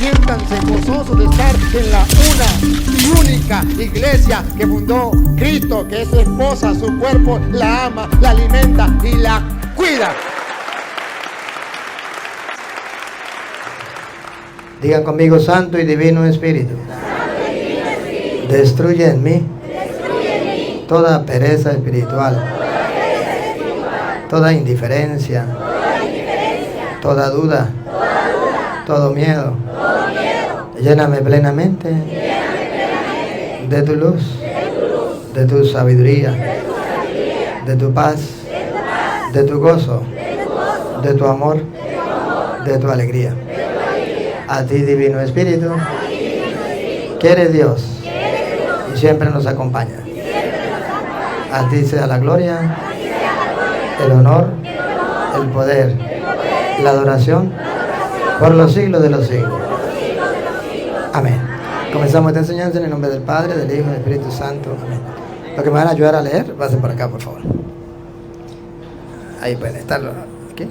Siéntanse gozosos de estar en la una y única iglesia que fundó Cristo, que es su esposa, su cuerpo, la ama, la alimenta y la cuida. Digan conmigo: Santo y Divino Espíritu, destruye en mí toda pereza espiritual, toda indiferencia, toda duda, todo miedo. Lléname plenamente de tu luz, de tu sabiduría, de tu paz, de tu gozo, de tu amor, de tu alegría. A ti, Divino Espíritu, que eres Dios y siempre nos acompaña. A ti sea la gloria, el honor, el poder, la adoración por los siglos de los siglos. Amén. Comenzamos esta enseñanza en el nombre del Padre, del Hijo y del Espíritu Santo. Amén. Los que me van a ayudar a leer, pasen por acá, por favor. Ahí pueden estar. ¿Okay?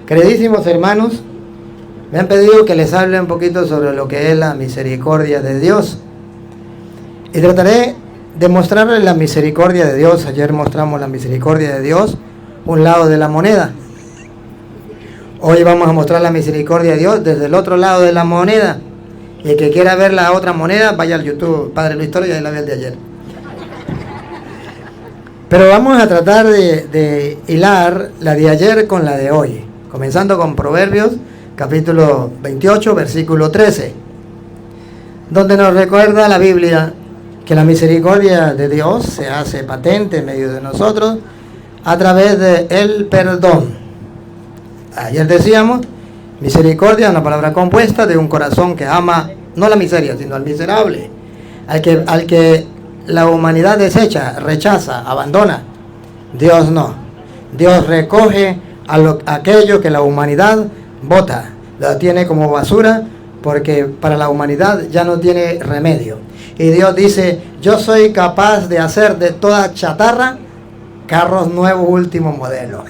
Queridísimos hermanos, me han pedido que les hable un poquito sobre lo que es la misericordia de Dios. Y trataré de mostrarles la misericordia de Dios. Ayer mostramos la misericordia de Dios, un lado de la moneda. Hoy vamos a mostrar la misericordia de Dios desde el otro lado de la moneda. Y el que quiera ver la otra moneda, vaya al YouTube, Padre Luis Toro, y ahí la ve el de ayer. Pero vamos a tratar de hilar la de ayer con la de hoy. Comenzando con Proverbios, capítulo 28, versículo 13. Donde nos recuerda la Biblia que la misericordia de Dios se hace patente en medio de nosotros a través del perdón. Ayer decíamos, misericordia es una palabra compuesta de un corazón que ama no la miseria, sino al miserable, al que la humanidad desecha, rechaza, abandona. Dios no. Dios recoge aquello que la humanidad bota, la tiene como basura, porque para la humanidad ya no tiene remedio. Y Dios dice: yo soy capaz de hacer de toda chatarra carros nuevos, último modelo.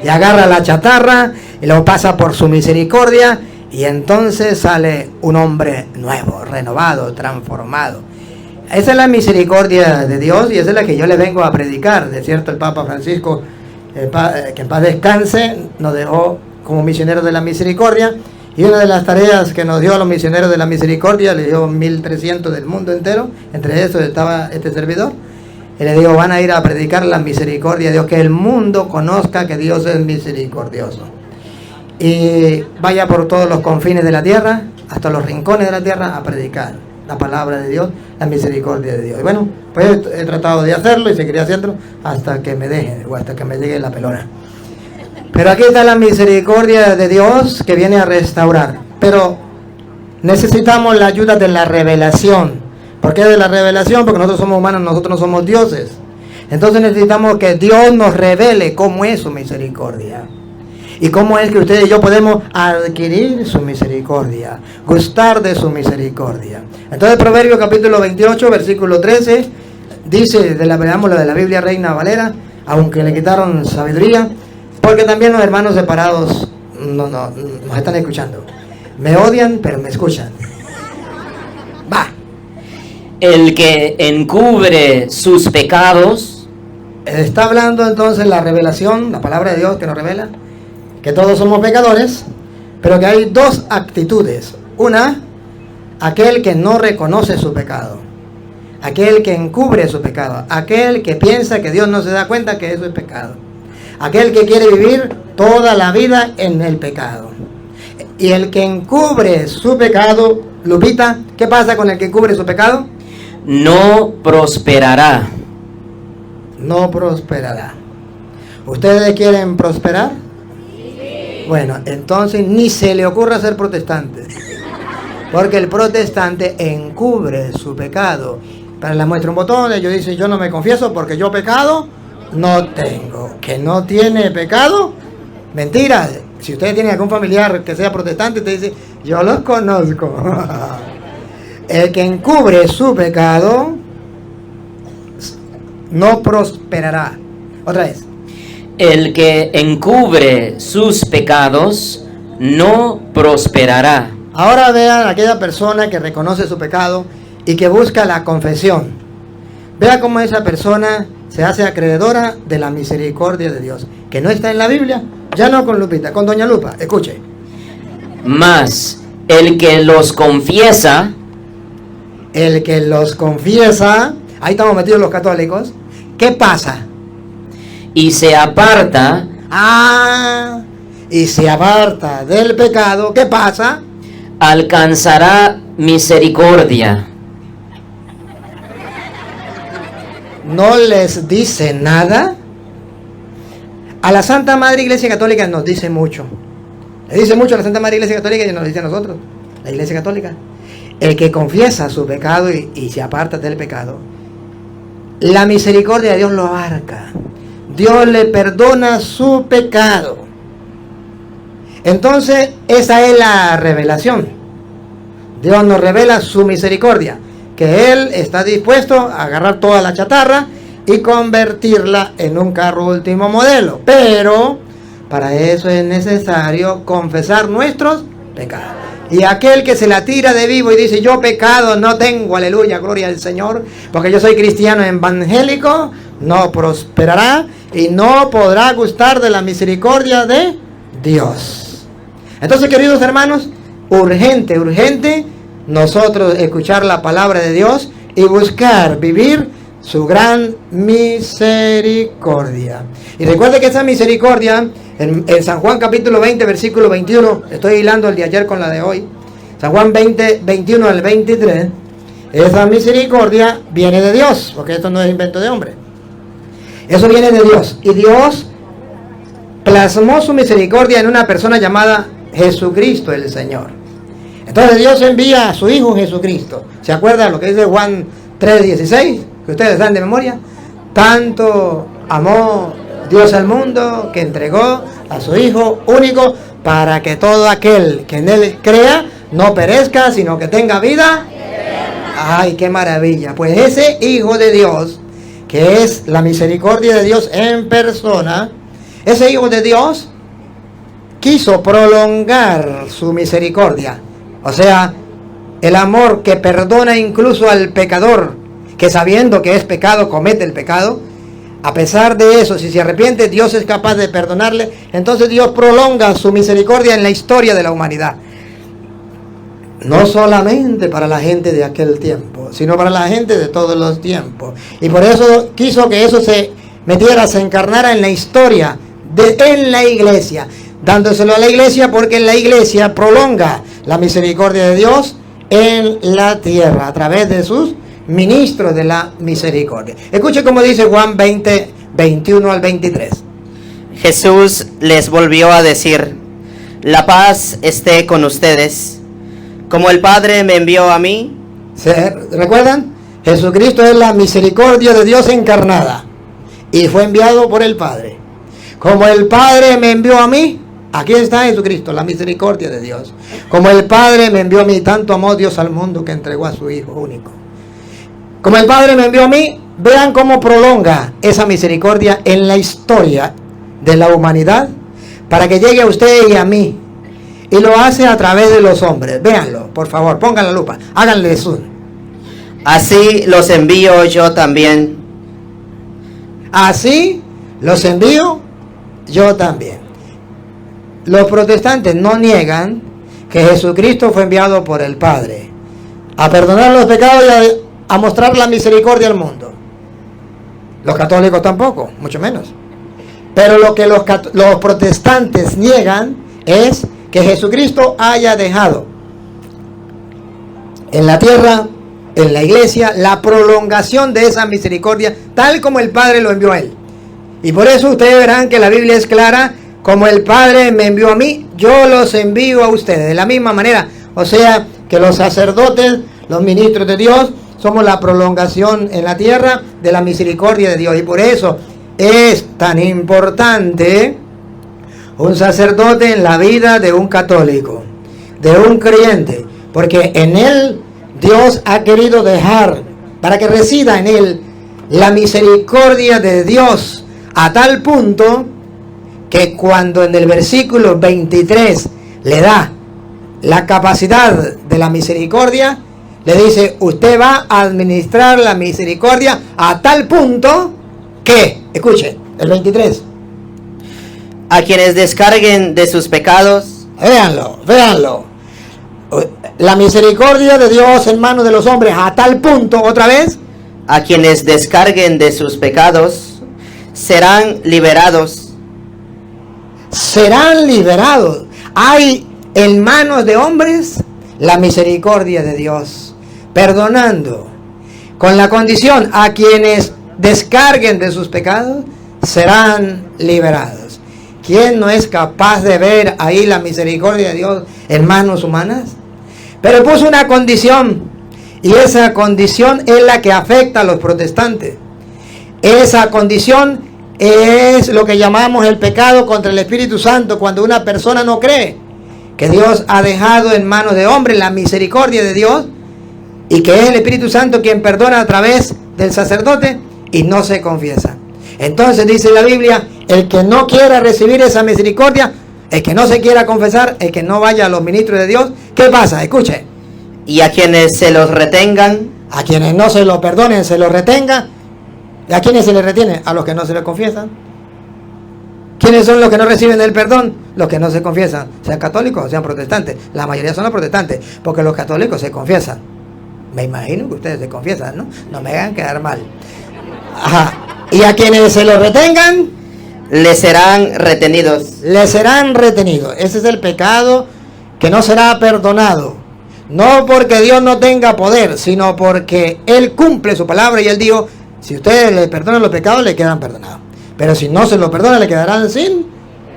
Y agarra la chatarra y lo pasa por su misericordia, y entonces sale un hombre nuevo, renovado, transformado. Esa es la misericordia de Dios, y esa es la que yo le vengo a predicar. De cierto, el Papa Francisco, que en paz descanse, nos dejó como misioneros de la misericordia, y una de las tareas que nos dio a los misioneros de la misericordia, le dio 1300 del mundo entero, entre esos estaba este servidor, y le digo: van a ir a predicar la misericordia de Dios, que el mundo conozca que Dios es misericordioso. Y vaya por todos los confines de la tierra, hasta los rincones de la tierra, a predicar la palabra de Dios, la misericordia de Dios. Y bueno, pues he tratado de hacerlo y seguiré haciéndolo hasta que me dejen, o hasta que me llegue la pelona. Pero aquí está la misericordia de Dios que viene a restaurar. Pero necesitamos la ayuda de la revelación. ¿Por qué de la revelación? Porque nosotros somos humanos, nosotros no somos dioses. Entonces necesitamos que Dios nos revele cómo es su misericordia. Y cómo es que usted y yo podemos adquirir su misericordia, gustar de su misericordia. Entonces Proverbios capítulo 28, versículo 13, dice, veamos la de la Biblia Reina Valera, aunque le quitaron sabiduría, porque también los hermanos separados nos están escuchando. Me odian, pero me escuchan. Va. El que encubre sus pecados. Está hablando entonces la revelación, la palabra de Dios que nos revela que todos somos pecadores, pero que hay dos actitudes. Una, aquel que no reconoce su pecado, aquel que encubre su pecado, aquel que piensa que Dios no se da cuenta que eso es pecado, aquel que quiere vivir toda la vida en el pecado. Y el que encubre su pecado, Lupita, ¿qué pasa con el que encubre su pecado? No prosperará. No prosperará. ¿Ustedes quieren prosperar? Bueno, entonces ni se le ocurra ser protestante, porque el protestante encubre su pecado. Para la muestra un botón, ellos dicen: yo no me confieso porque yo pecado no tengo. ¿Que no tiene pecado? Mentira. Si ustedes tienen algún familiar que sea protestante, te dice: yo los conozco. El que encubre su pecado no prosperará. Otra vez. El que encubre sus pecados no prosperará. Ahora vean a aquella persona que reconoce su pecado y que busca la confesión. Vea cómo esa persona se hace acreedora de la misericordia de Dios, que no está en la Biblia, ya no con Lupita, con doña Lupa, escuche. Mas el que los confiesa, ahí estamos metidos los católicos, ¿qué pasa? y se aparta, Y se aparta del pecado, ¿qué pasa? alcanzará misericordia. ¿No les dice nada? A la Santa Madre Iglesia Católica nos dice mucho. Le dice mucho a la Santa Madre Iglesia Católica y nos dice a nosotros, la Iglesia Católica. El que confiesa su pecado y se aparta del pecado, la misericordia de Dios lo abarca. Dios le perdona su pecado. Entonces, esa es la revelación. Dios nos revela su misericordia, que Él está dispuesto a agarrar toda la chatarra y convertirla en un carro último modelo. Pero para eso es necesario confesar nuestros pecados. Y aquel que se la tira de vivo y dice, yo pecado no tengo, aleluya, gloria al Señor, porque yo soy cristiano evangélico, no prosperará y no podrá gustar de la misericordia de Dios. Entonces, queridos hermanos, urgente nosotros escuchar la palabra de Dios y buscar vivir su gran misericordia. Y recuerde que esa misericordia, en San Juan capítulo 20, versículo 21, estoy hilando el de ayer con la de hoy, San Juan 20, 21 al 23, esa misericordia viene de Dios, porque esto no es invento de hombre. Eso viene de Dios. Y Dios plasmó su misericordia en una persona llamada Jesucristo el Señor. Entonces Dios envía a su Hijo Jesucristo. ¿Se acuerda lo que dice Juan 3:16? Que ustedes dan de memoria. Tanto amó Dios al mundo que entregó a su Hijo único para que todo aquel que en Él crea no perezca, sino que tenga vida. ¡Ay, qué maravilla! Pues ese Hijo de Dios, que es la misericordia de Dios en persona, ese Hijo de Dios quiso prolongar su misericordia. O sea, el amor que perdona incluso al pecador, que sabiendo que es pecado, comete el pecado. A pesar de eso, si se arrepiente, Dios es capaz de perdonarle. Entonces Dios prolonga su misericordia en la historia de la humanidad. No solamente para la gente de aquel tiempo, sino para la gente de todos los tiempos. Y por eso quiso que eso se metiera, se encarnara en la historia, en la iglesia. Dándoselo a la iglesia, porque en la iglesia prolonga la misericordia de Dios en la tierra, a través de sus ministros de la misericordia. Escuche cómo dice Juan 20, 21 al 23. Jesús les volvió a decir, la paz esté con ustedes. Como el Padre me envió a mí. ¿Se recuerdan? Jesucristo es la misericordia de Dios encarnada y fue enviado por el Padre. Como el Padre me envió a mí, aquí está Jesucristo, la misericordia de Dios. Como el Padre me envió a mí, tanto amó Dios al mundo que entregó a su Hijo único. Como el Padre me envió a mí, vean cómo prolonga esa misericordia en la historia de la humanidad para que llegue a usted y a mí. Y lo hace a través de los hombres. Véanlo, por favor, pongan la lupa, háganle zoom. Así los envío yo también. Así los envío yo también. Los protestantes no niegan que Jesucristo fue enviado por el Padre a perdonar los pecados y a mostrar la misericordia al mundo. Los católicos tampoco, mucho menos. Pero lo que los protestantes niegan es que Jesucristo haya dejado en la tierra, en la iglesia, la prolongación de esa misericordia, tal como el Padre lo envió a Él. Y por eso ustedes verán que la Biblia es clara, como el Padre me envió a mí, yo los envío a ustedes. De la misma manera, o sea, que los sacerdotes, los ministros de Dios, somos la prolongación en la tierra de la misericordia de Dios. Y por eso es tan importante un sacerdote en la vida de un católico, de un creyente, porque en él Dios ha querido dejar, para que resida en él, la misericordia de Dios, a tal punto que cuando en el versículo 23 le da la capacidad de la misericordia, le dice, usted va a administrar la misericordia a tal punto que, escuche, el 23. A quienes descarguen de sus pecados, Véanlo. La misericordia de Dios en manos de los hombres a tal punto, otra vez, a quienes descarguen de sus pecados, serán liberados. serán liberados. Hay en manos de hombres la misericordia de Dios, perdonando, con la condición, a quienes descarguen de sus pecados, serán liberados. ¿Quién no es capaz de ver ahí la misericordia de Dios en manos humanas? Pero puso una condición, y esa condición es la que afecta a los protestantes. Esa condición es lo que llamamos el pecado contra el Espíritu Santo, cuando una persona no cree que Dios ha dejado en manos de hombres la misericordia de Dios, y que es el Espíritu Santo quien perdona a través del sacerdote, y no se confiesa. Entonces dice la Biblia, el que no quiera recibir esa misericordia, el que no se quiera confesar, el que no vaya a los ministros de Dios, ¿qué pasa? Escuche. Y a quienes se los retengan, A quienes no se lo perdonen, se lo retenga. ¿Y a quienes se les retiene? A los que no se les confiesan. ¿Quiénes son los que no reciben el perdón? Los que no se confiesan, sean católicos o sean protestantes. La mayoría son los protestantes, porque los católicos se confiesan. Me imagino que ustedes se confiesan, ¿no? No me hagan quedar mal. Ajá. Y a quienes se lo retengan, les serán retenidos. les serán retenidos. Ese es el pecado que no será perdonado. No porque Dios no tenga poder, sino porque Él cumple su palabra, y Él dijo, si ustedes le perdonan los pecados, le quedan perdonados. Pero si no se lo perdonan, le quedarán sin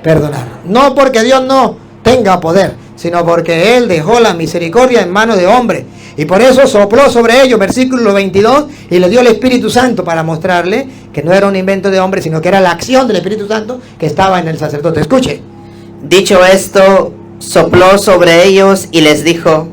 perdonar. No porque Dios no tenga poder, sino porque Él dejó la misericordia en manos de hombres. Y por eso sopló sobre ellos, versículo 22, y le dio el Espíritu Santo para mostrarle que no era un invento de hombre, sino que era la acción del Espíritu Santo que estaba en el sacerdote. Escuche. Dicho esto, sopló sobre ellos y les dijo,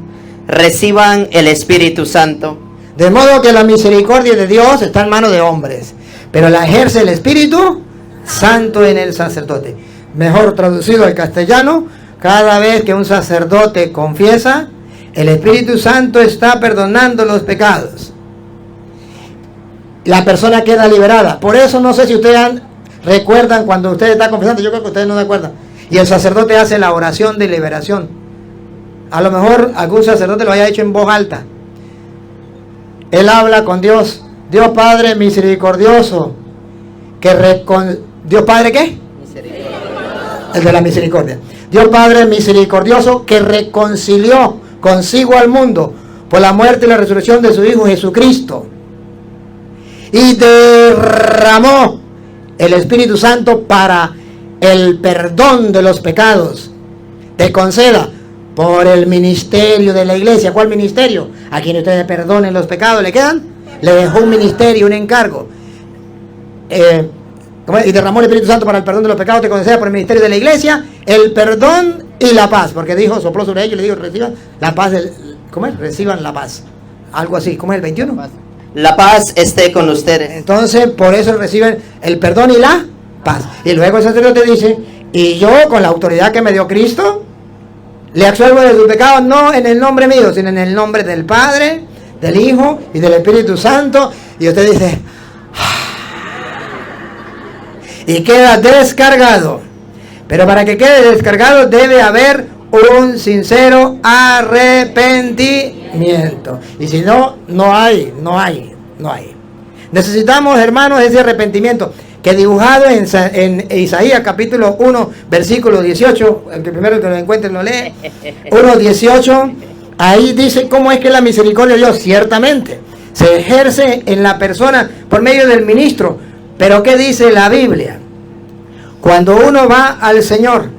reciban el Espíritu Santo. De modo que la misericordia de Dios está en manos de hombres, pero la ejerce el Espíritu Santo en el sacerdote. Mejor traducido al castellano, cada vez que un sacerdote confiesa, el Espíritu Santo está perdonando los pecados. La persona queda liberada. Por eso no sé si ustedes recuerdan cuando usted está confesando, yo creo que ustedes no se acuerdan, y el sacerdote hace la oración de liberación. A lo mejor algún sacerdote lo haya hecho en voz alta. Él habla con Dios. Dios Padre misericordioso. ¿Dios Padre qué? El de la misericordia. Dios Padre misericordioso, que reconcilió consigo al mundo por la muerte y la resurrección de su Hijo Jesucristo, y derramó el Espíritu Santo para el perdón de los pecados. Te conceda por el ministerio de la iglesia. ¿Cuál ministerio? A quien ustedes perdonen los pecados, ¿le quedan? Le dejó un ministerio, un encargo. Y derramó el Espíritu Santo para el perdón de los pecados. Te conceda por el ministerio de la iglesia el perdón y la paz. Porque dijo, sopló sobre ellos y le dijo, reciban la paz ¿cómo es? Reciban la paz. Algo así. ¿Cómo es el 21? La paz esté con ustedes. Entonces, por eso reciben el perdón y la paz. Y luego el sacerdote dice, y yo, con la autoridad que me dio Cristo, le absuelvo de sus pecados, no en el nombre mío, sino en el nombre del Padre, del Hijo y del Espíritu Santo. Y usted dice, y queda descargado. Pero para que quede descargado debe haber un sincero arrepentimiento. Y si no, no hay. Necesitamos, hermanos, ese arrepentimiento que dibujado en Isaías capítulo 1, versículo 18, el que primero que lo encuentre lo lee, 1:18, ahí dice cómo es que la misericordia de Dios ciertamente se ejerce en la persona por medio del ministro. Pero ¿qué dice la Biblia? Cuando uno va al Señor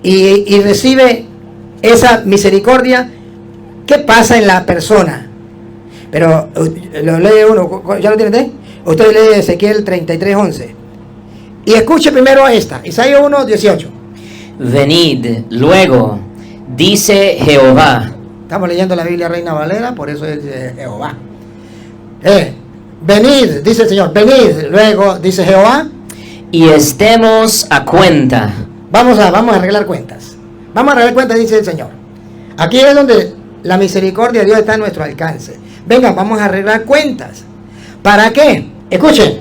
y recibe esa misericordia, ¿qué pasa en la persona? Pero lo lee uno, ¿ya lo tiene? Usted lee Ezequiel 33:11. Y escuche primero esta, Isaías 1:18. Venid luego, dice Jehová. Estamos leyendo la Biblia Reina Valera, por eso es Jehová. Venid, dice el Señor, venid luego, dice Jehová. Y estemos a cuenta. Vamos a arreglar cuentas. Vamos a arreglar cuentas, dice el Señor. Aquí es donde la misericordia de Dios está a nuestro alcance. Venga, vamos a arreglar cuentas. ¿Para qué? Escuchen.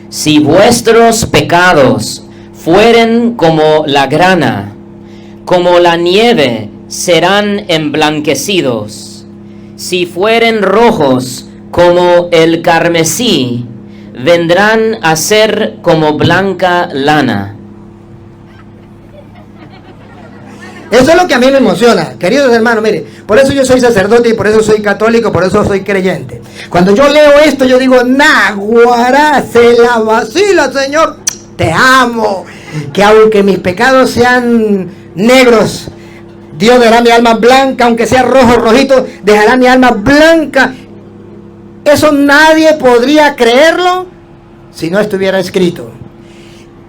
Si vuestros pecados fueren como la grana, como la nieve serán emblanquecidos. Si fueren rojos como el carmesí, vendrán a ser como blanca lana. Eso es lo que a mí me emociona, queridos hermanos. Mire, por eso yo soy sacerdote y por eso soy católico, por eso soy creyente. Cuando yo leo esto, yo digo, Naguará, se la vacila, Señor. Te amo. Que aunque mis pecados sean negros, Dios dejará mi alma blanca. Aunque sea rojo, rojito, dejará mi alma blanca. Eso nadie podría creerlo si no estuviera escrito.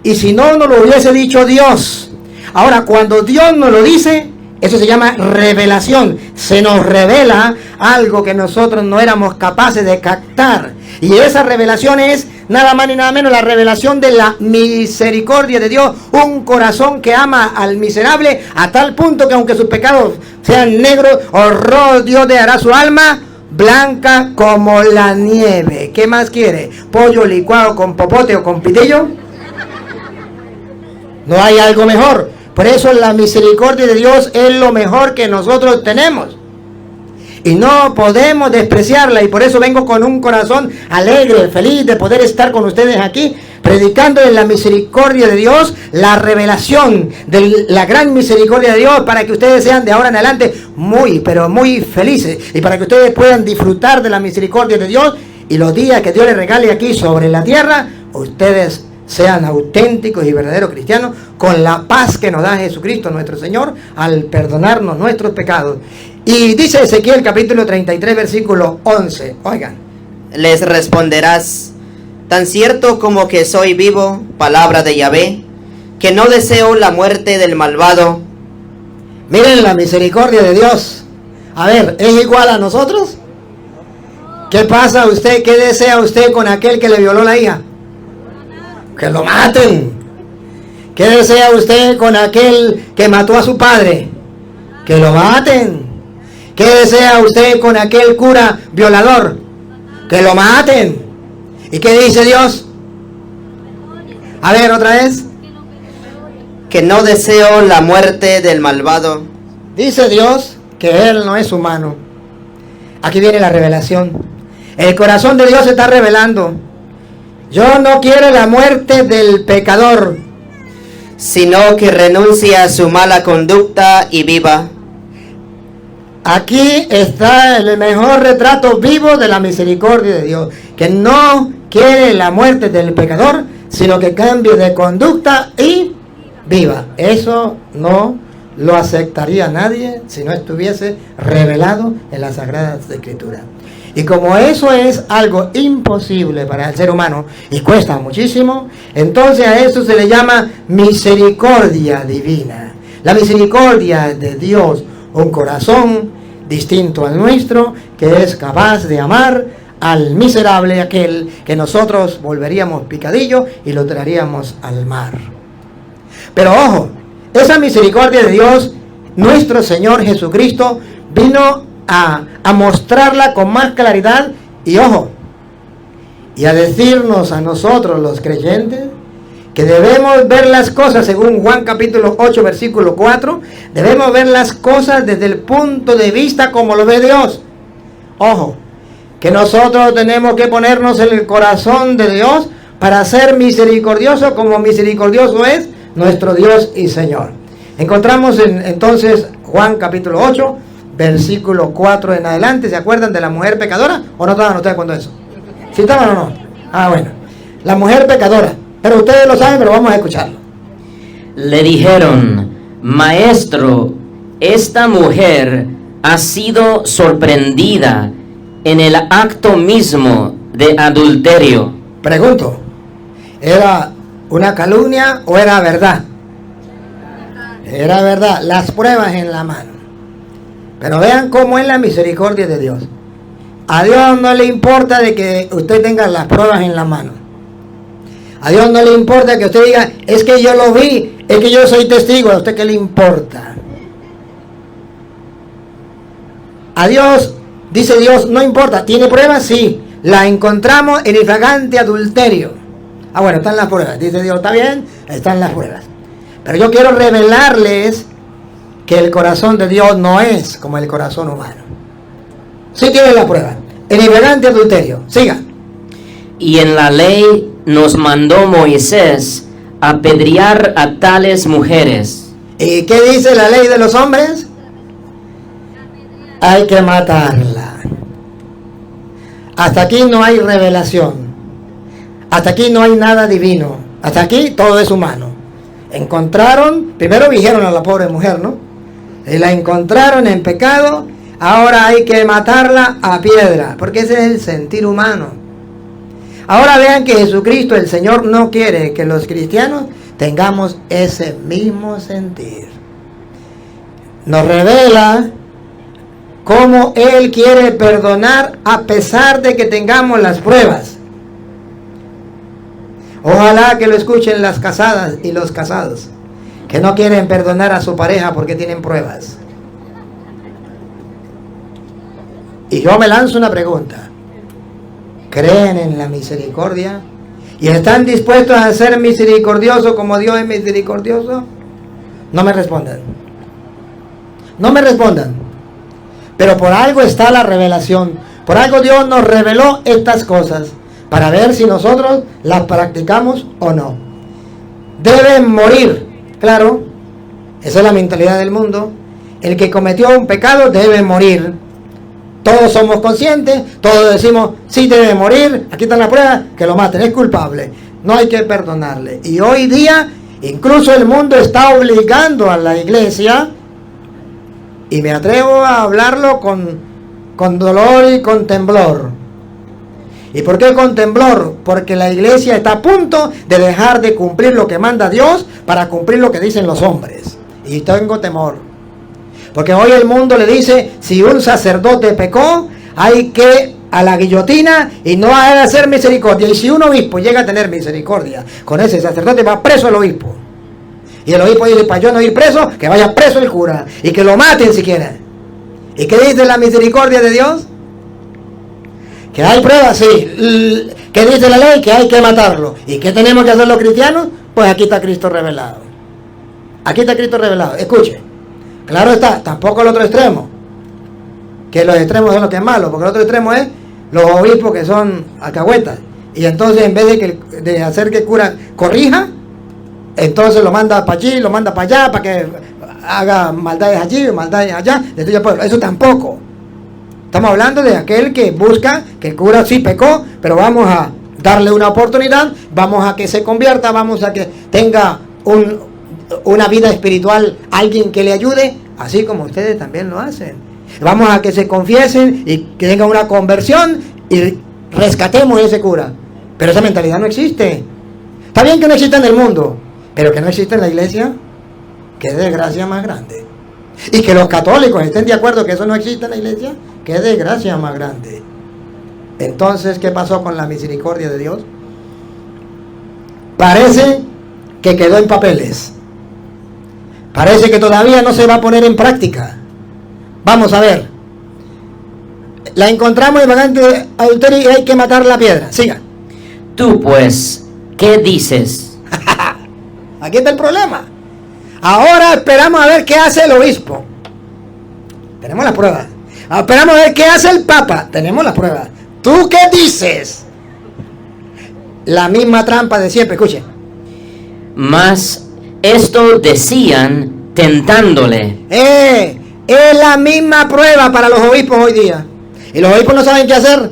Y si no nos lo hubiese dicho Dios. Ahora, cuando Dios nos lo dice, eso se llama revelación. Se nos revela algo que nosotros no éramos capaces de captar. Y esa revelación es nada más ni nada menos la revelación de la misericordia de Dios. Un corazón que ama al miserable a tal punto que aunque sus pecados sean negros o rojos, Dios dejará su alma blanca como la nieve. ¿Qué más quiere? ¿Pollo licuado con popote o con pitillo? No hay algo mejor. Por eso la misericordia de Dios es lo mejor que nosotros tenemos. Y no podemos despreciarla. Y por eso vengo con un corazón alegre, feliz de poder estar con ustedes aquí, predicando en la misericordia de Dios, la revelación de la gran misericordia de Dios, para que ustedes sean de ahora en adelante muy, pero muy felices. Y para que ustedes puedan disfrutar de la misericordia de Dios. Y los días que Dios les regale aquí sobre la tierra, ustedes sean auténticos y verdaderos cristianos, con la paz que nos da Jesucristo nuestro Señor al perdonarnos nuestros pecados. Y dice Ezequiel capítulo 33 versículo 11, oigan. Les responderás: tan cierto como que soy vivo, palabra de Yahvé, que no deseo la muerte del malvado. Miren la misericordia de Dios. A ver, ¿es igual a nosotros? ¿Qué pasa usted? ¿Qué desea usted con aquel que le violó la hija? Que lo maten. ¿Qué desea usted con aquel que mató a su padre? Que lo maten. ¿Qué desea usted con aquel cura violador? Que lo maten. ¿Y qué dice Dios? A ver, otra vez. Que no deseo la muerte del malvado. Dice Dios que Él no es humano. Aquí viene la revelación. El corazón de Dios se está revelando. Yo no quiero la muerte del pecador, sino que renuncie a su mala conducta y viva. Aquí está el mejor retrato vivo de la misericordia de Dios, que no quiere la muerte del pecador, sino que cambie de conducta y viva. Eso no lo aceptaría nadie si no estuviese revelado en las Sagradas Escrituras. Y como eso es algo imposible para el ser humano y cuesta muchísimo, entonces a eso se le llama misericordia divina. La misericordia de Dios, un corazón distinto al nuestro, que es capaz de amar al miserable, aquel que nosotros volveríamos picadillo y lo traeríamos al mar. Pero ojo, esa misericordia de Dios, nuestro Señor Jesucristo, vino a mostrarla con más claridad y ojo, y a decirnos a nosotros los creyentes que debemos ver las cosas según Juan capítulo 8 versículo 4, debemos ver las cosas desde el punto de vista como lo ve Dios. Ojo, que nosotros tenemos que ponernos en el corazón de Dios para ser misericordioso como misericordioso es nuestro Dios y Señor. Encontramos entonces Juan capítulo 8 versículo 4 en adelante. ¿Se acuerdan de la mujer pecadora? ¿O no estaban ustedes cuando eso? ¿Sí estaban o no? Ah, bueno. La mujer pecadora. Pero ustedes lo saben, pero vamos a escucharlo. Le dijeron: Maestro, esta mujer ha sido sorprendida en el acto mismo de adulterio. Pregunto, ¿era una calumnia o era verdad? Era verdad. Las pruebas en la mano. Pero vean cómo es la misericordia de Dios. A Dios no le importa de que usted tenga las pruebas en la mano. A Dios no le importa que usted diga, es que yo lo vi, es que yo soy testigo. ¿A usted qué le importa? A Dios, dice Dios, no importa. ¿Tiene pruebas? Sí. La encontramos en el flagrante adulterio. Ah, bueno, están las pruebas. Dice Dios, está bien, están las pruebas. Pero yo quiero revelarles que el corazón de Dios no es como el corazón humano. Sí tiene la prueba. En el flagrante adulterio. Siga. Y en la ley nos mandó Moisés apedrear a tales mujeres. ¿Y qué dice la ley de los hombres? Hay que matarla. Hasta aquí no hay revelación. Hasta aquí no hay nada divino. Hasta aquí todo es humano. Encontraron, primero dijeron a la pobre mujer, ¿no? Y la encontraron en pecado, ahora hay que matarla a piedra, porque ese es el sentir humano. Ahora vean que Jesucristo, el Señor, no quiere que los cristianos tengamos ese mismo sentir. Nos revela cómo Él quiere perdonar a pesar de que tengamos las pruebas. Ojalá que lo escuchen las casadas y los casados, que no quieren perdonar a su pareja porque tienen pruebas. Y yo me lanzo una pregunta. ¿Creen en la misericordia? ¿Y están dispuestos a ser misericordiosos como Dios es misericordioso? No me respondan. No me respondan. Pero por algo está la revelación. Por algo Dios nos reveló estas cosas, para ver si nosotros las practicamos o no. Deben morir. Claro, esa es la mentalidad del mundo. El que cometió un pecado debe morir. Todos somos conscientes, todos decimos, sí debe morir, aquí está la prueba, que lo maten, es culpable. No hay que perdonarle. Y hoy día, incluso el mundo está obligando a la iglesia, y me atrevo a hablarlo con dolor y con temblor. ¿Y por qué con temblor? Porque la iglesia está a punto de dejar de cumplir lo que manda Dios para cumplir lo que dicen los hombres. Y tengo temor. Porque hoy el mundo le dice, si un sacerdote pecó, hay que a la guillotina y no hay que hacer misericordia. Y si un obispo llega a tener misericordia con ese sacerdote, va preso el obispo. Y el obispo dice, para yo no ir preso, que vaya preso el cura. Y que lo maten si quieren. ¿Y qué dice la misericordia de Dios? Que hay pruebas, sí. ¿Qué dice la ley? Que hay que matarlo. ¿Y qué tenemos que hacer los cristianos? Pues aquí está Cristo revelado. Aquí está Cristo revelado. Escuche. Claro está, tampoco el otro extremo. Que los extremos son los que es malo. Porque el otro extremo es los obispos que son alcahuetas. Y entonces en vez de hacer que el cura corrija, entonces lo manda para allí, lo manda para allá, para que haga maldades allí, maldades allá. Destruye el pueblo. Eso tampoco. Estamos hablando de aquel que busca que el cura sí pecó, pero vamos a darle una oportunidad, vamos a que se convierta, vamos a que tenga una vida espiritual, alguien que le ayude, así como ustedes también lo hacen. Vamos a que se confiesen y que tenga una conversión y rescatemos a ese cura. Pero esa mentalidad no existe. Está bien que no exista en el mundo, pero que no existe en la iglesia, qué desgracia más grande. Y que los católicos estén de acuerdo que eso no existe en la iglesia, qué desgracia más grande. Entonces, ¿qué pasó con la misericordia de Dios? Parece que quedó en papeles. Parece que todavía no se va a poner en práctica. Vamos a ver. La encontramos en flagrante adulterio y hay que matar la piedra. Siga. Tú pues, ¿qué dices? Aquí está el problema. Ahora esperamos a ver qué hace el obispo. Tenemos la prueba. Esperamos a ver qué hace el papa. Tenemos la prueba. ¿Tú qué dices? La misma trampa de siempre, escuche. Mas esto decían tentándole. Es la misma prueba para los obispos hoy día. Y los obispos no saben qué hacer.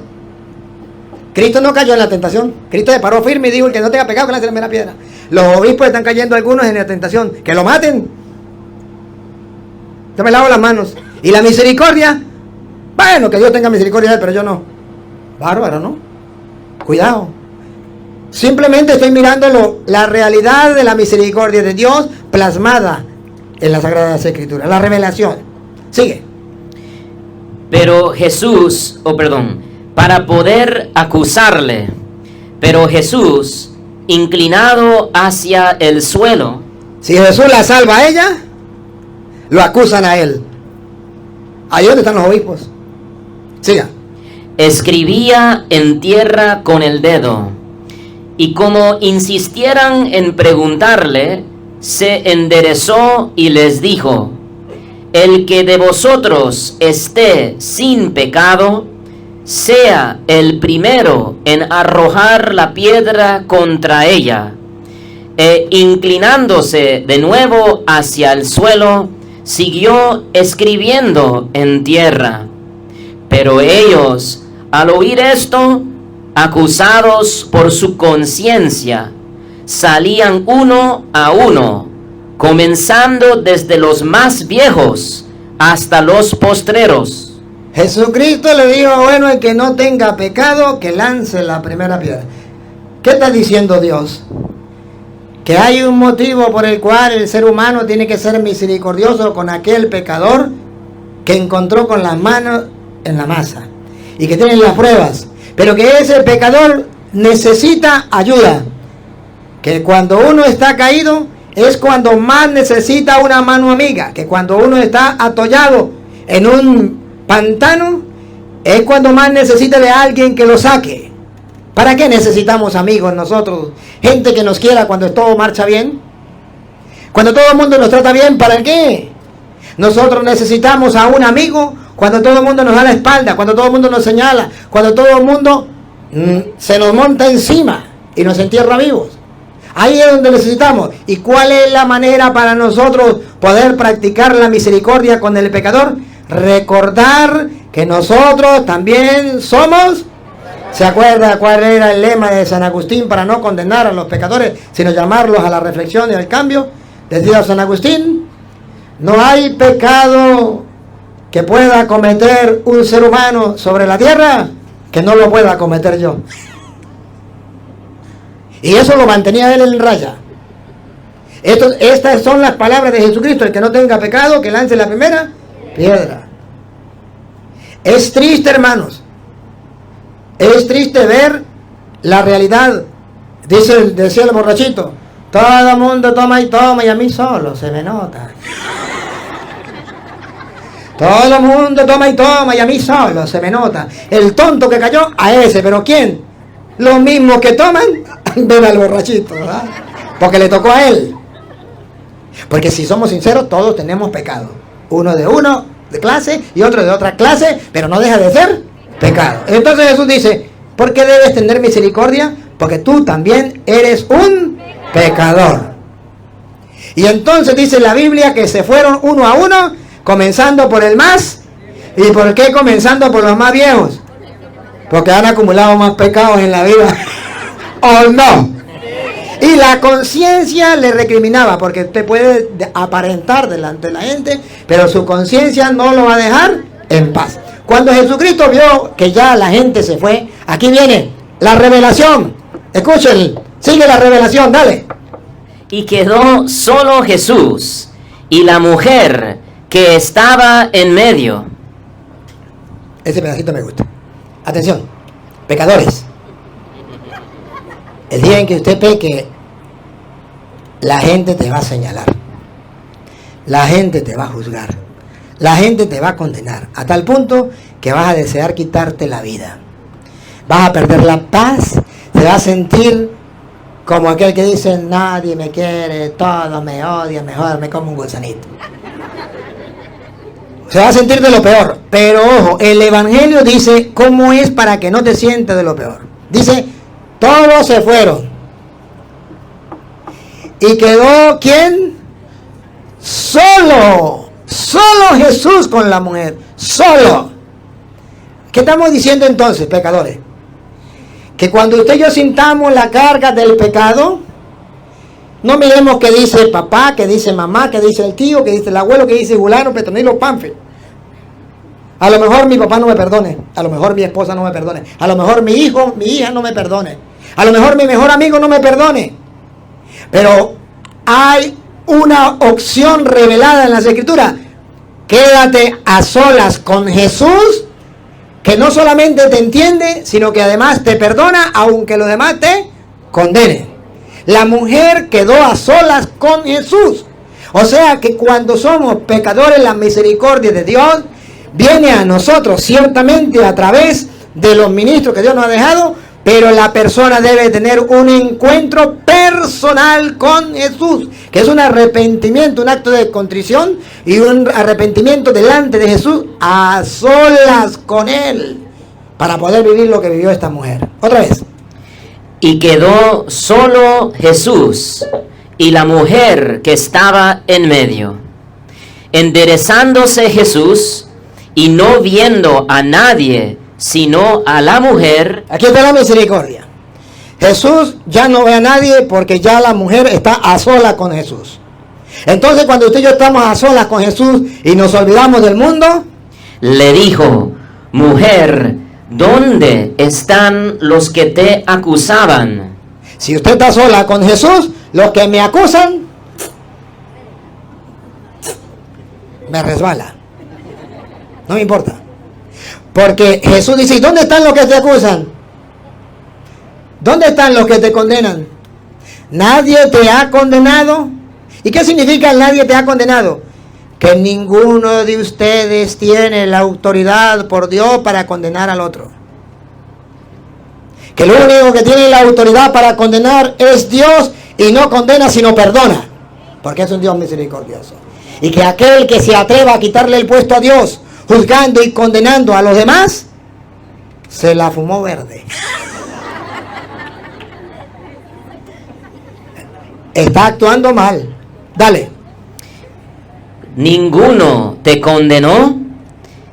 Cristo no cayó en la tentación. Cristo se paró firme y dijo, el que no tenga pecado, que lance la primera piedra. Los obispos están cayendo algunos en la tentación. Que lo maten. Yo me lavo las manos. Y la misericordia, bueno, que Dios tenga misericordia de él, pero yo no. Bárbaro, ¿no? Cuidado. Simplemente estoy mirando la realidad de la misericordia de Dios plasmada en las Sagradas Escrituras. La revelación. Sigue. Pero Jesús, para poder acusarle, pero Jesús, inclinado hacia el suelo. Si Jesús la salva a ella, lo acusan a él. Ahí donde están los obispos. Siga. Escribía en tierra con el dedo, y como insistieran en preguntarle, se enderezó y les dijo: el que de vosotros esté sin pecado, sea el primero en arrojar la piedra contra ella. E inclinándose de nuevo hacia el suelo, siguió escribiendo en tierra. Pero ellos, al oír esto, acusados por su conciencia, salían uno a uno, comenzando desde los más viejos hasta los postreros. Jesucristo le dijo, bueno, el que no tenga pecado, que lance la primera piedra. ¿Qué está diciendo Dios? Que hay un motivo por el cual el ser humano tiene que ser misericordioso con aquel pecador que encontró con las manos en la masa y que tiene las pruebas, pero que ese pecador necesita ayuda, que cuando uno está caído es cuando más necesita una mano amiga, que cuando uno está atollado en un pantano es cuando más necesita de alguien que lo saque. ¿Para qué necesitamos amigos nosotros? Gente que nos quiera cuando todo marcha bien. Cuando todo el mundo nos trata bien, ¿para qué? Nosotros necesitamos a un amigo cuando todo el mundo nos da la espalda, cuando todo el mundo nos señala, cuando todo el mundo se nos monta encima y nos entierra vivos. Ahí es donde necesitamos. ¿Y cuál es la manera para nosotros poder practicar la misericordia con el pecador? Recordar que nosotros también somos. ¿Se acuerda cuál era el lema de San Agustín para no condenar a los pecadores, sino llamarlos a la reflexión y al cambio? Decía San Agustín: no hay pecado que pueda cometer un ser humano sobre la tierra que no lo pueda cometer yo. Y eso lo mantenía él en raya. Estas son las palabras de Jesucristo: el que no tenga pecado, que lance la primera piedra. Es triste, hermanos. Es triste ver la realidad. Decía el borrachito: todo el mundo toma y a mí solo se me nota. Todo el mundo toma y a mí solo se me nota. El tonto que cayó, a ese. ¿Pero quién? Los mismos que toman, ven al borrachito, ¿verdad? Porque le tocó a él. Porque si somos sinceros, todos tenemos pecado. Uno de clase y otro de otra clase, pero no deja de ser pecado. Entonces Jesús dice: ¿por qué debes tener misericordia? Porque tú también eres un pecador. Y entonces dice la Biblia que se fueron uno a uno, comenzando por el más. ¿Y por qué comenzando por los más viejos? Porque han acumulado más pecados en la vida. ¿O no? Y la conciencia le recriminaba, porque usted puede aparentar delante de la gente, pero su conciencia no lo va a dejar en paz. Cuando Jesucristo vio que ya la gente se fue, aquí viene la revelación. Escuchen, sigue la revelación, dale. Y quedó solo Jesús y la mujer que estaba en medio. Ese pedacito me gusta. Atención, pecadores. El día en que usted peque, la gente te va a señalar. La gente te va a juzgar. La gente te va a condenar. A tal punto que vas a desear quitarte la vida. Vas a perder la paz. Te vas a sentir como aquel que dice: nadie me quiere, todos me odian, mejor me como un gusanito. Se va a sentir de lo peor. Pero ojo, el Evangelio dice cómo es para que no te sientas de lo peor. Dice: todos se fueron. Y quedó ¿quién? Solo Jesús con la mujer. Solo. ¿Qué estamos diciendo entonces, pecadores? Que cuando usted y yo sintamos la carga del pecado, no miremos qué dice el papá, qué dice mamá, qué dice el tío, qué dice el abuelo, qué dice Julano, Petronilo, Pánfilo. A lo mejor mi papá no me perdone, a lo mejor mi esposa no me perdone, a lo mejor mi hijo, mi hija no me perdone, a lo mejor mi mejor amigo no me perdone. Pero hay una opción revelada en las Escrituras: quédate a solas con Jesús, que no solamente te entiende, sino que además te perdona, aunque los demás te condenen. La mujer quedó a solas con Jesús. O sea que cuando somos pecadores, la misericordia de Dios viene a nosotros ciertamente a través de los ministros que Dios nos ha dejado, pero la persona debe tener un encuentro personal con Jesús, que es un arrepentimiento, un acto de contrición y un arrepentimiento delante de Jesús a solas con Él, para poder vivir lo que vivió esta mujer. Otra vez. Y quedó solo Jesús y la mujer que estaba en medio. Enderezándose Jesús y no viendo a nadie sino a la mujer. Aquí está la misericordia. Jesús ya no ve a nadie porque ya la mujer está a solas con Jesús. Entonces, cuando usted y yo estamos a solas con Jesús y nos olvidamos del mundo, Le dijo: mujer, ¿dónde están los que te acusaban? si usted está sola con Jesús, los que me acusan, me resbala. No me importa. Porque Jesús dice: ¿y dónde están los que te acusan? ¿Dónde están los que te condenan? Nadie te ha condenado. ¿Y qué significa nadie te ha condenado? Que ninguno de ustedes tiene la autoridad por Dios para condenar al otro. Que lo único que tiene la autoridad para condenar es Dios, y no condena sino perdona, porque es un Dios misericordioso. Y que aquel que se atreva a quitarle el puesto a Dios, juzgando y condenando a los demás, se la fumó verde. Está actuando mal. Dale. ¿Ninguno te condenó?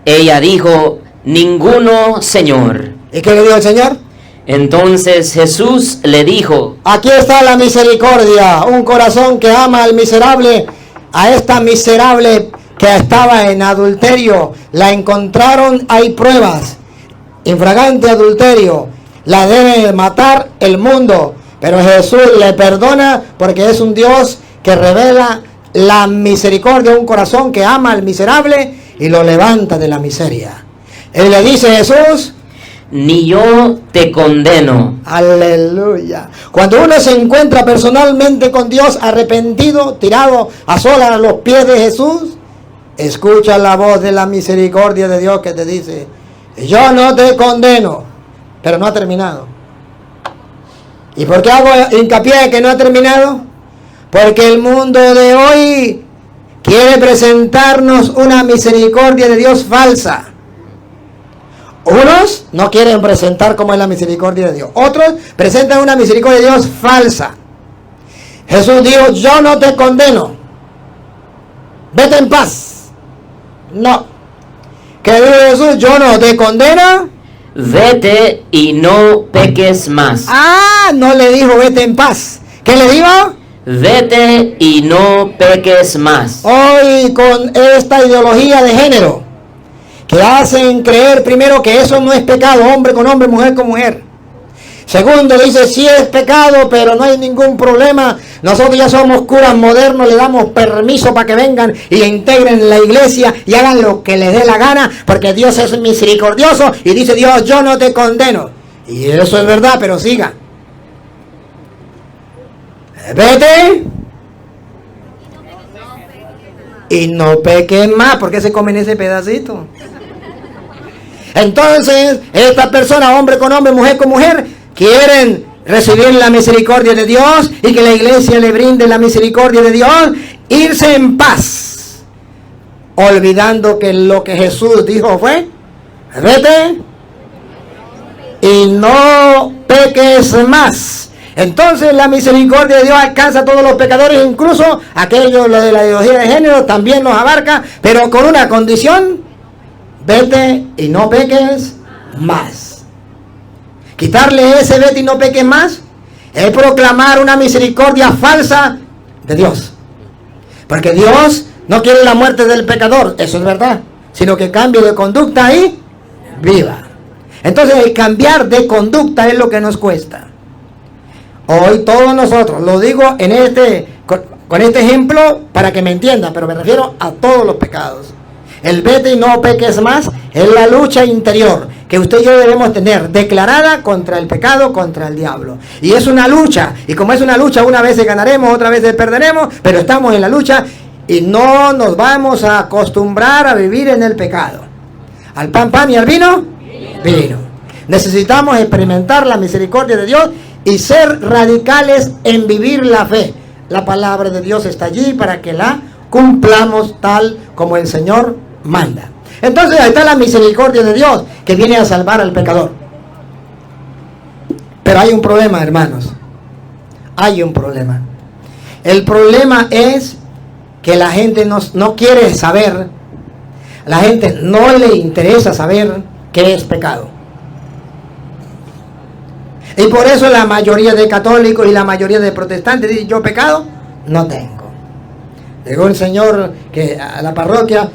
Ella dijo: ninguno, Señor. ¿Y qué le dijo el Señor? Entonces Jesús le dijo: Aquí está la misericordia, un corazón que ama al miserable. A esta miserable que estaba en adulterio, la encontraron, hay pruebas, infragante adulterio, la debe matar el mundo, pero Jesús le perdona porque es un Dios que revela la misericordia, un corazón que ama al miserable y lo levanta de la miseria. Él le dice: Jesús, ni yo te condeno. aleluya. Cuando uno se encuentra personalmente con Dios, arrepentido, tirado a solas a los pies de Jesús, escucha la voz de la misericordia de Dios que te dice: yo no te condeno. Pero no ha terminado. ¿Y por qué hago hincapié en que no ha terminado? Porque el mundo de hoy quiere presentarnos una misericordia de Dios falsa. Unos no quieren presentar cómo es la misericordia de Dios. Otros presentan una misericordia de Dios falsa. Jesús dijo: yo no te condeno. Vete en paz. No. ¿Qué dijo Jesús? Yo no te condeno. Vete y no peques más. Ah, no le dijo vete en paz. ¿Qué le dijo? Vete y no peques más. Hoy con esta ideología de género, que hacen creer primero que eso no es pecado, hombre con hombre, mujer con mujer. Segundo, le dice: sí es pecado, pero no hay ningún problema. Nosotros ya somos curas modernos, le damos permiso para que vengan y integren la iglesia y hagan lo que les dé la gana, porque Dios es misericordioso y dice Dios: yo no te condeno. Y eso es verdad, pero siga. Vete y no peques más. ¿Por qué se comen ese pedacito? Entonces, esta persona, hombre con hombre, mujer con mujer, quieren recibir la misericordia de Dios y que la iglesia le brinde la misericordia de Dios, irse en paz, olvidando que lo que Jesús dijo fue: vete y no peques más. Entonces la misericordia de Dios alcanza a todos los pecadores, incluso aquellos, lo de la ideología de género también los abarca, pero con una condición: vete y no peques más. Quitarle ese vete y no peques más es proclamar una misericordia falsa de Dios. Porque Dios no quiere la muerte del pecador, eso es verdad, sino que cambie de conducta y viva. Entonces el cambiar de conducta es lo que nos cuesta. Hoy todos nosotros, lo digo con este ejemplo para que me entiendan, pero me refiero a todos los pecados. El vete y no peques más es la lucha interior que usted y yo debemos tener, declarada contra el pecado, contra el diablo. Y es una lucha, y como es una lucha, una vez ganaremos, otra vez perderemos, pero estamos en la lucha y no nos vamos a acostumbrar a vivir en el pecado. Al pan, pan y al vino, vino. Necesitamos experimentar la misericordia de Dios y ser radicales en vivir la fe. La palabra de Dios está allí para que la cumplamos tal como el Señor manda. Entonces ahí está la misericordia de Dios que viene a salvar al pecador. Pero hay un problema, hermanos. Hay un problema. El problema es que la gente no quiere saber, la gente no le interesa saber qué es pecado. Y por eso la mayoría de católicos y la mayoría de protestantes dicen: yo pecado no tengo. Llegó el señor a la parroquia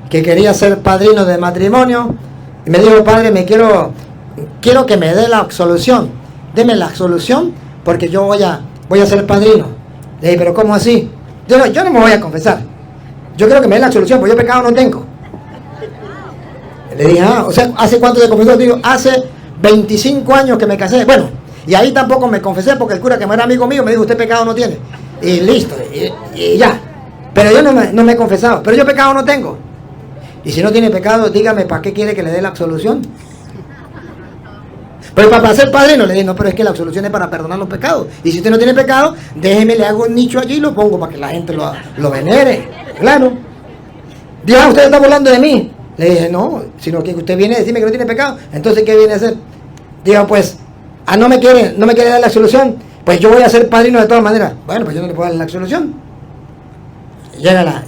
que quería ser padrino de matrimonio y me dijo: padre, quiero que me dé la absolución. Deme la absolución porque yo voy a ser padrino. Le dije: pero ¿cómo así? Yo no me voy a confesar. Yo quiero que me dé la absolución porque yo pecado no tengo. Le dije: o sea, ¿hace cuánto te confesó? Digo: hace 25 años que me casé. Bueno, y ahí tampoco me confesé porque el cura, que era amigo mío, me dijo: usted pecado no tiene. Y listo, y ya. Pero yo no me he confesado. Pero yo pecado no tengo. Y si no tiene pecado, dígame, ¿para qué quiere que le dé la absolución? Pero para ser padrino, le dije: no, pero es que la absolución es para perdonar los pecados. Y si usted no tiene pecado, déjeme, le hago un nicho allí y lo pongo para que la gente lo venere. Claro. Dijo: usted está burlando de mí. Le dije: no, sino que usted viene a decirme que no tiene pecado. Entonces, ¿qué viene a hacer? Dijo: pues, no me quiere dar la absolución. Pues yo voy a ser padrino de todas maneras. Bueno, pues yo no le puedo dar la absolución. Llega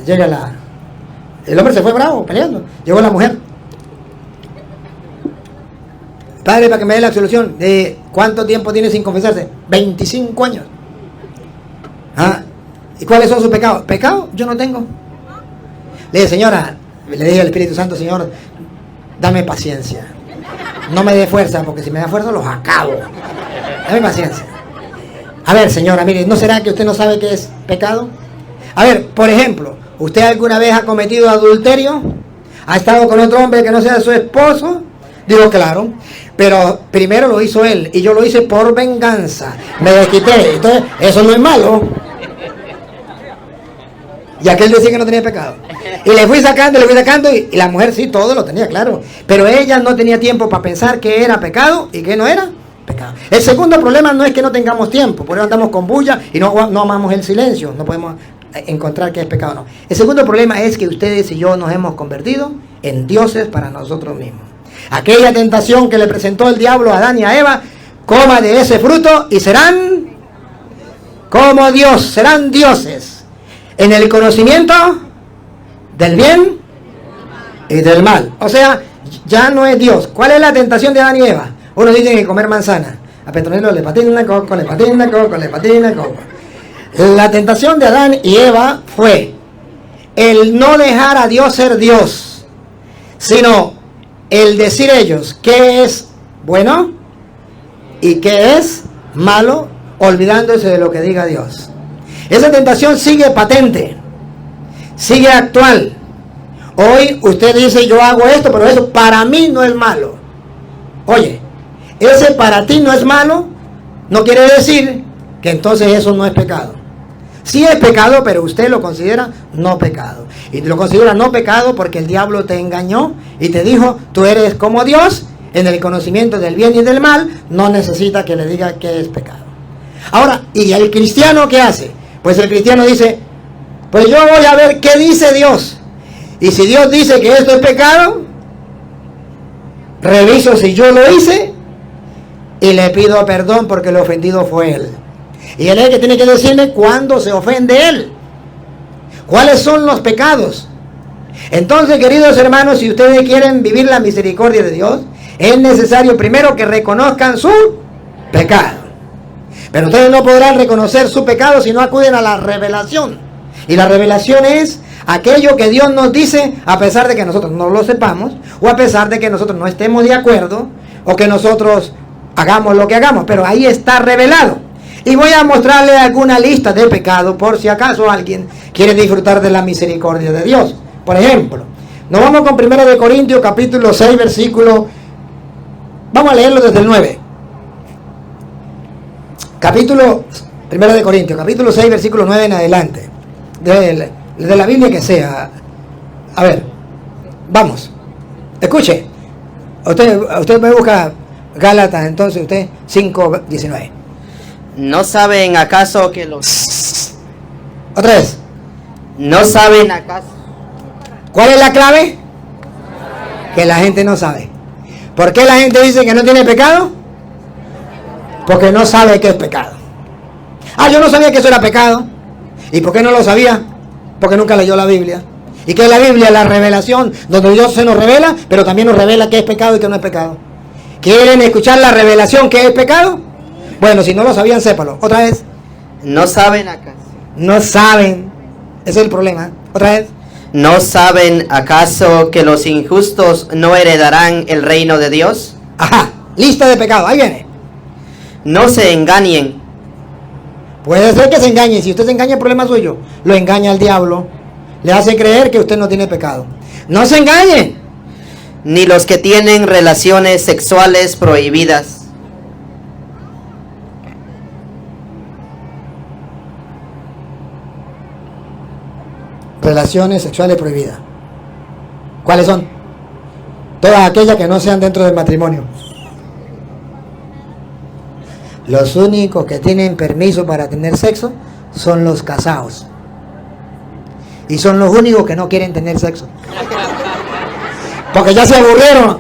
el hombre se fue bravo, peleando. Llegó la mujer: padre, para que me dé la absolución. ¿De cuánto tiempo tiene sin confesarse? 25 años. ¿Y cuáles son sus pecados? ¿Pecado? Yo no tengo. Le dije: señora, le dije al Espíritu Santo: Señor, dame paciencia. No me dé fuerza, porque si me da fuerza los acabo. Dame paciencia. A ver, señora, mire, ¿no será que usted no sabe qué es pecado? A ver, por ejemplo, ¿usted alguna vez ha cometido adulterio? ¿Ha estado con otro hombre que no sea su esposo? Digo: claro, pero primero lo hizo él y yo lo hice por venganza. Me desquité. Entonces, eso no es malo. Y aquel decía que no tenía pecado. Y le fui sacando y la mujer sí, todo lo tenía claro. Pero ella no tenía tiempo para pensar qué era pecado y qué no era pecado. El segundo problema no es que no tengamos tiempo, por eso andamos con bulla y no amamos el silencio. No podemos encontrar qué es pecado o no. El segundo problema es que ustedes y yo nos hemos convertido en dioses para nosotros mismos. Aquella tentación que le presentó el diablo a Adán y a Eva: coma de ese fruto y serán como Dios, serán dioses en el conocimiento del bien y del mal. O sea, ya no es Dios. ¿Cuál es la tentación de Adán y Eva? Unos dicen que comer manzana. A Petronilo le patina coco, le patina coco, le patina coco. La tentación de Adán y Eva fue el no dejar a Dios ser Dios, sino el decir ellos qué es bueno y qué es malo, olvidándose de lo que diga Dios. Esa tentación sigue patente, sigue actual. Hoy usted dice: yo hago esto, pero eso para mí no es malo. Oye, ese para ti no es malo no quiere decir que entonces eso no es pecado. Sí es pecado, pero usted lo considera no pecado. Y lo considera no pecado porque el diablo te engañó y te dijo: tú eres como Dios en el conocimiento del bien y del mal. No necesita que le diga que es pecado. Ahora, ¿y el cristiano qué hace? Pues el cristiano dice: pues yo voy a ver qué dice Dios. Y si Dios dice que esto es pecado, reviso si yo lo hice y le pido perdón porque el ofendido fue él. Y él es el que tiene que decirme cuándo se ofende él. ¿Cuáles son los pecados? Entonces, queridos hermanos, si ustedes quieren vivir la misericordia de Dios, es necesario primero que reconozcan su pecado. Pero ustedes no podrán reconocer su pecado si no acuden a la revelación. Y la revelación es aquello que Dios nos dice a pesar de que nosotros no lo sepamos, o a pesar de que nosotros no estemos de acuerdo, o que nosotros hagamos lo que hagamos. Pero ahí está revelado. Y voy a mostrarle alguna lista de pecados por si acaso alguien quiere disfrutar de la misericordia de Dios. Por ejemplo, nos vamos con 1 Corintios capítulo 6 versículo, vamos a leerlo desde el 9. Capítulo 1 Corintios, capítulo 6, versículo 9 en adelante. De la Biblia que sea. A ver, vamos. Escuche. Usted me busca Gálatas, entonces usted 5:19. ¿No saben acaso que los... Otra vez. ¿No saben acaso? ¿Cuál es la clave? Que la gente no sabe. ¿Por qué la gente dice que no tiene pecado? Porque no sabe qué es pecado. Yo no sabía que eso era pecado. ¿Y por qué no lo sabía? Porque nunca leyó la Biblia. ¿Y qué es la Biblia? La revelación, donde Dios se nos revela, pero también nos revela qué es pecado y qué no es pecado. ¿Quieren escuchar la revelación que es pecado? Bueno, si no lo sabían, sépalo. Otra vez. ¿No saben acaso? No saben. Ese es el problema. Otra vez. ¿No saben acaso que los injustos no heredarán el reino de Dios? Ajá, lista de pecado, ahí viene. No se engañen. Puede ser que se engañe. Si usted se engaña, el problema es suyo. Lo engaña el diablo. Le hace creer que usted no tiene pecado. No se engañen. Ni los que tienen relaciones sexuales prohibidas. Relaciones sexuales prohibidas. ¿Cuáles son? Todas aquellas que no sean dentro del matrimonio. Los únicos que tienen permiso para tener sexo son los casados. Y son los únicos que no quieren tener sexo. Porque ya se aburrieron.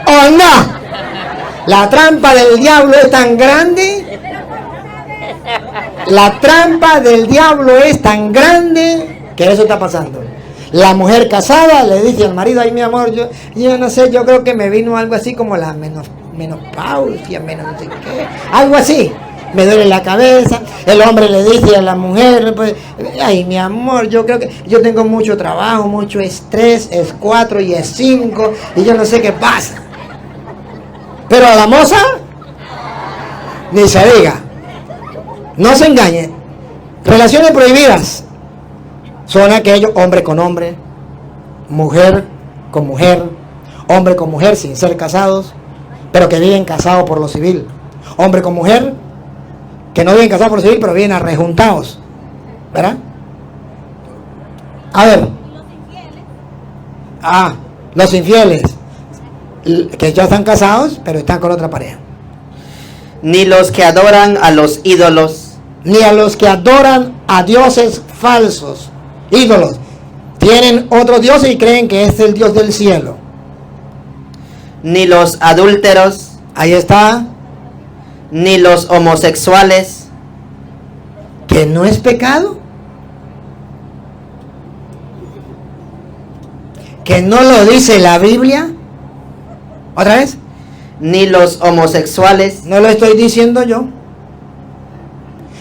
¡Oh, no! La trampa del diablo es tan grande. La trampa del diablo es tan grande que eso está pasando. La mujer casada le dice al marido: ay, mi amor, yo no sé, yo creo que me vino algo así como la menopausia, no sé qué, algo así, me duele la cabeza. El hombre le dice a la mujer: pues, ay, mi amor, yo creo que yo tengo mucho trabajo, mucho estrés, es 4 y es 5 y yo no sé qué pasa. Pero a la moza ni se diga. No se engañe. Relaciones prohibidas son aquellos: hombre con hombre, mujer con mujer, hombre con mujer sin ser casados, pero que viven casados por lo civil. Hombre con mujer que no viven casados por lo civil, pero viven arrejuntados. ¿Verdad? A ver. Los infieles, que ya están casados, pero están con otra pareja. Ni los que adoran a los ídolos. Ni a los que adoran a dioses falsos. Ídolos. Tienen otros dioses y creen que es el Dios del cielo. Ni los adúlteros. Ahí está. Ni los homosexuales. ¿Que no es pecado? ¿Que no lo dice la Biblia? ¿Otra vez? Ni los homosexuales. No lo estoy diciendo yo.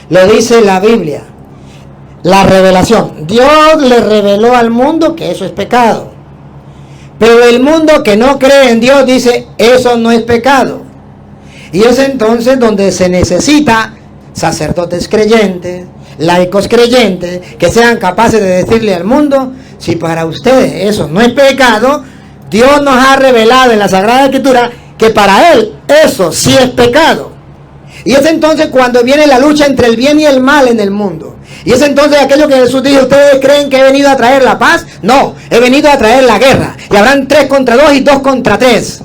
Lo dice la Biblia. La revelación. Dios le reveló al mundo que eso es pecado. Pero el mundo que no cree en Dios dice: eso no es pecado. Y es entonces donde se necesita sacerdotes creyentes, laicos creyentes, que sean capaces de decirle al mundo: si para ustedes eso no es pecado, Dios nos ha revelado en la Sagrada Escritura que para Él eso sí es pecado. Y es entonces cuando viene la lucha entre el bien y el mal en el mundo. Y es entonces aquello que Jesús dijo: ¿ustedes creen que he venido a traer la paz? No, he venido a traer la guerra. Y habrán 3 contra 2 y 2 contra 3.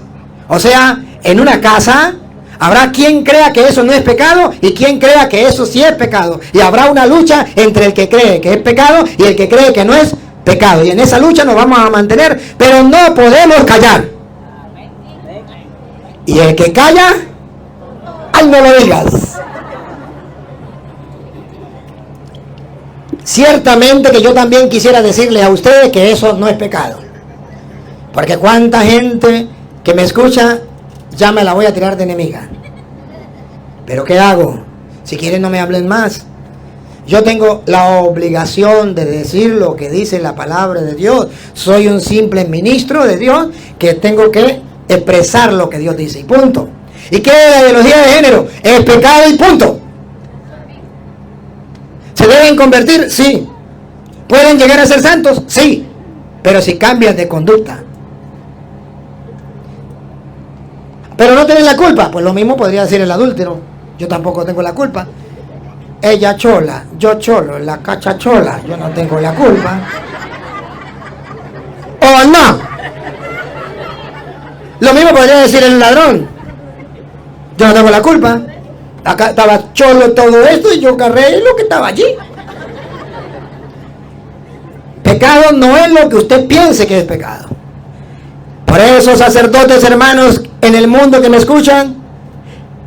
O sea, en una casa habrá quien crea que eso no es pecado y quien crea que eso sí es pecado. Y habrá una lucha entre el que cree que es pecado y el que cree que no es pecado. Y en esa lucha nos vamos a mantener, pero no podemos callar. Y el que calla, ¡ay, no lo digas! Ciertamente que yo también quisiera decirle a ustedes que eso no es pecado. Porque cuánta gente que me escucha ya me la voy a tirar de enemiga. Pero ¿qué hago? Si quieren, no me hablen más. Yo tengo la obligación de decir lo que dice la palabra de Dios. Soy un simple ministro de Dios que tengo que expresar lo que Dios dice y punto. ¿Y qué es la ideología de género? Es pecado y punto. ¿Se deben convertir? Sí. ¿Pueden llegar a ser santos? Sí. Pero si cambian de conducta. Pero no tienen la culpa. Pues lo mismo podría decir el adúltero. Yo tampoco tengo la culpa. Ella chola, yo cholo, la cacha chola. Yo no tengo la culpa. ¿O no? Lo mismo podría decir el ladrón. Yo no tengo la culpa. Acá estaba cholo todo esto y yo agarré lo que estaba allí. Pecado no es lo que usted piense que es pecado. Por eso, sacerdotes, hermanos, en el mundo que me escuchan,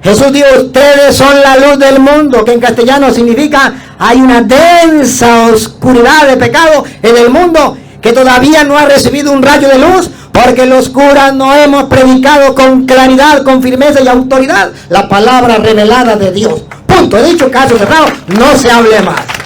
Jesús dijo, ustedes son la luz del mundo, que en castellano significa hay una densa oscuridad de pecado en el mundo que todavía no ha recibido un rayo de luz, porque los curas no hemos predicado con claridad, con firmeza y autoridad la palabra revelada de Dios. Punto. He dicho, caso cerrado, no se hable más.